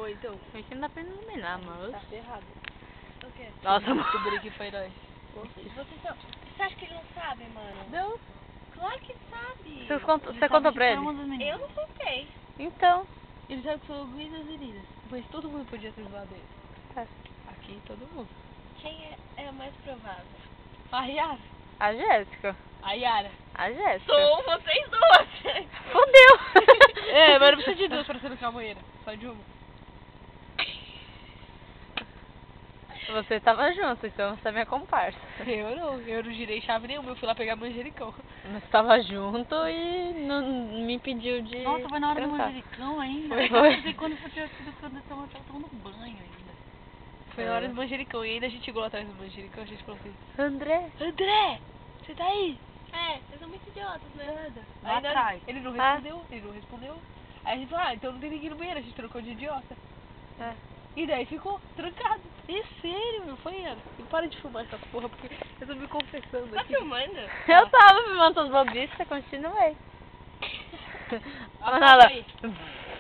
Oi, então. É que não dá pra iluminar, mas... Tá ferrado. O quê? Nossa, mano. Descobri que foi nós. Você acha que ele não sabe, mano? Não. Claro que sabe. Você contou pra ele? Eu não contei. Então. Ele sabe que sou eu e das meninas. Mas todo mundo podia ser zoado dele. É. Aqui, todo mundo. Quem é a mais provável? A Yara. A Jéssica. A Yara. A Jéssica. Sou vocês duas. Fudeu. É, mas não precisa de duas pra ser no calmoeira. Só de uma. Você tava junto, então você é minha comparsa. Eu não girei chave nenhuma, eu fui lá pegar manjericão. Mas tava junto e não me impediu de... Nossa, foi na hora do cantar. manjericão ainda. Foi. Eu sei quando eu tinha sido quando eu tava tomando banho ainda. Foi na hora do manjericão. E ainda a gente chegou lá atrás do manjericão, a gente falou assim: André. André, você tá aí? É, vocês são muito idiotas, né? Lá Aí, atrás. ele não Ah. respondeu. Aí a gente falou, então não tem ninguém no banheiro, a gente trocou de idiota. É. E daí ficou trancado. É sério, meu, foi Ana. E para de filmar essa porra, porque eu tô me confessando Tá aqui. filmando? Eu tava filmando as bobices, continuei. Mas Apaga ela... aí.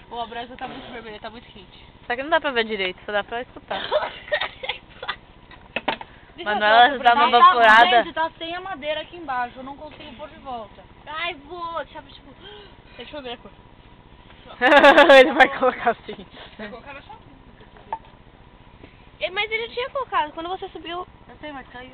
Pô, a brasa tá muito vermelha, tá muito quente. Só que não dá pra ver direito, só dá pra escutar. Deixa Manuela eu já tá dar numa uma vaporada. Gente, tá sem a madeira aqui embaixo, eu não consigo pôr de volta. Ai, vou. Deixa eu, tipo... Deixa eu ver a cor. Ele vai colocar assim. Vai colocar na sua. Mas ele tinha colocado, quando você subiu... Eu sei, mas caiu.